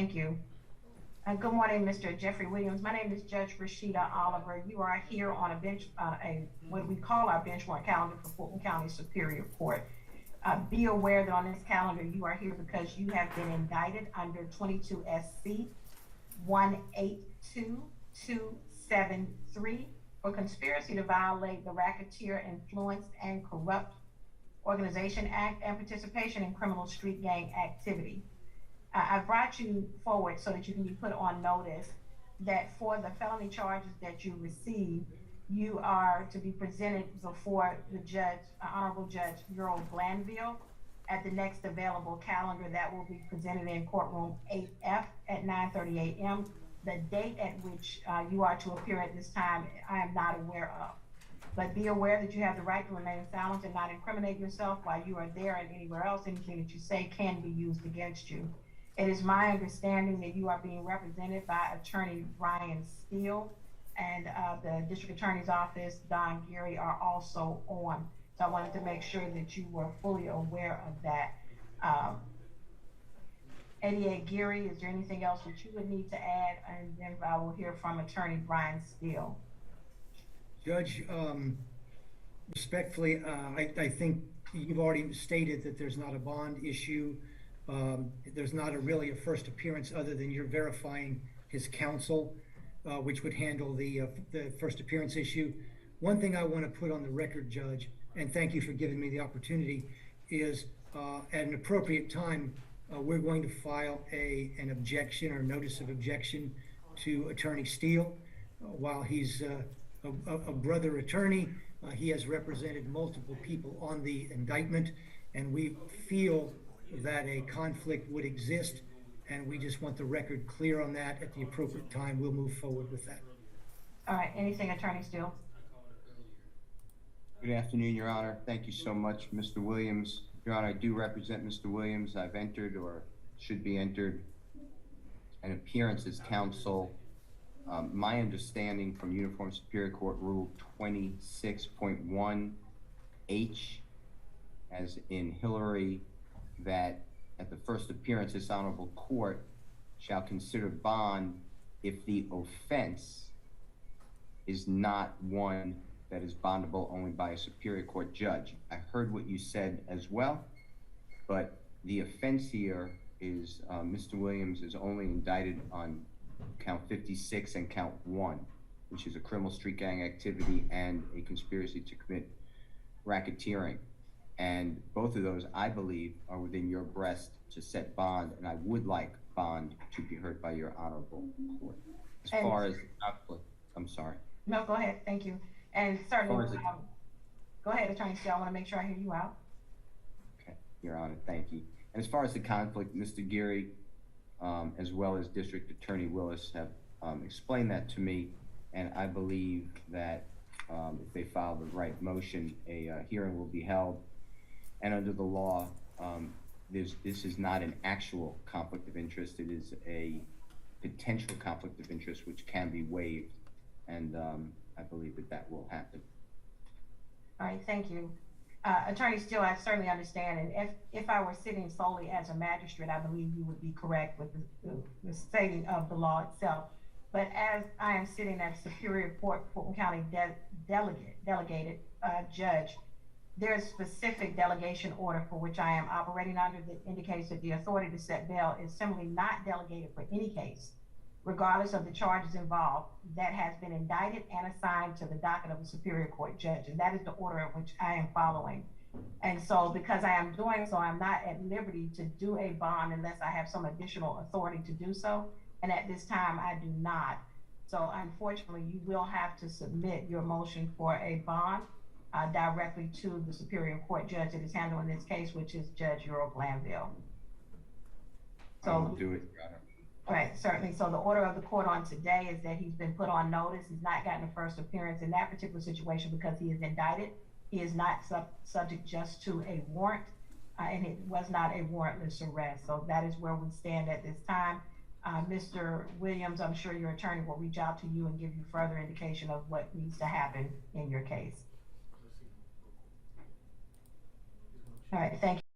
thank you. Good morning, Mr. Jeffrey Williams. My name is Judge Rashida Oliver. You are here on what we call our benchmark calendar for Fulton County Superior Court. Be aware that on this calendar, you are here because you have been indicted under 22 SC 182273 for conspiracy to violate the Racketeer Influenced and Corrupt Organization Act and participation in criminal street gang activity. I brought you forward so that you can be put on notice that for the felony charges that you receive, you are to be presented before the judge, Honorable Judge Earl Glanville, at the next available calendar that will be presented in courtroom 8F at 9:30 a.m. The date at which you are to appear at this time, I am not aware of. But be aware that you have the right to remain silent and not incriminate yourself while you are there and anywhere else. Anything that you say can be used against you. It is my understanding that you are being represented by Attorney Brian Steele, and the District Attorney's Office, Don Geary, are also on. So I wanted to make sure that you were fully aware of that. ADA Geary, is there anything else that you would need to add? And then I will hear from Attorney Brian Steele. Judge, respectfully, I think you've already stated that there's not a bond issue. There's not really a first appearance other than you're verifying his counsel, which would handle the first appearance issue. One thing I want to put on the record, Judge, and thank you for giving me the opportunity, is at an appropriate time, we're going to file an objection or notice of objection to Attorney Steele. While he's a brother attorney, he has represented multiple people on the indictment, and we feel that a conflict would exist, and we just want the record clear on that. At the appropriate time, we'll move forward with that. All right, anything, Attorney Steele? Good afternoon, Your Honor. Thank you so much, Mr. Williams. Your Honor, I do represent Mr. Williams. I've entered, or should be entered, an appearance as counsel. My understanding from Uniform Superior Court Rule 26.1H, as in Hillary, that at the first appearance, this honorable court shall consider bond if the offense is not one that is bondable only by a Superior Court judge. I heard what you said as well, but the offense here is Mr. Williams is only indicted on count 56 and count 1, which is a criminal street gang activity and a conspiracy to commit racketeering. And both of those, I believe, are within your breast to set bond, and I would like bond to be heard by your honorable court. As far as conflict, I'm sorry. No, go ahead, thank you. And certainly, go ahead, Attorney Steele, I want to make sure I hear you out. Okay, Your Honor, thank you. And as far as the conflict, Mr. Geary, as well as District Attorney Willis have explained that to me, and I believe that if they file the right motion, a hearing will be held. And under the law, this is not an actual conflict of interest. It is a potential conflict of interest which can be waived, and I believe that will happen. All right, thank you. Attorney Steele, I certainly understand, and if I were sitting solely as a magistrate, I believe you would be correct with the stating of the law itself. But as I am sitting as Superior Court Fulton County delegated judge, there is specific delegation order for which I am operating under that indicates that the authority to set bail is simply not delegated for any case, regardless of the charges involved, that has been indicted and assigned to the docket of a Superior Court judge. And that is the order in which I am following. And so because I am doing so, I'm not at liberty to do a bond unless I have some additional authority to do so. And at this time, I do not. So unfortunately, you will have to submit your motion for a bond directly to the Superior Court judge that is handling this case, which is Judge Earl Glanville. So, I will do it, Your Honor. Right, certainly. So the order of the court on today is that he's been put on notice. He's not gotten a first appearance in that particular situation because he is indicted. He is not subject just to a warrant, and it was not a warrantless arrest. So that is where we stand at this time. Mr. Williams, I'm sure your attorney will reach out to you and give you further indication of what needs to happen in your case. All right, thank you.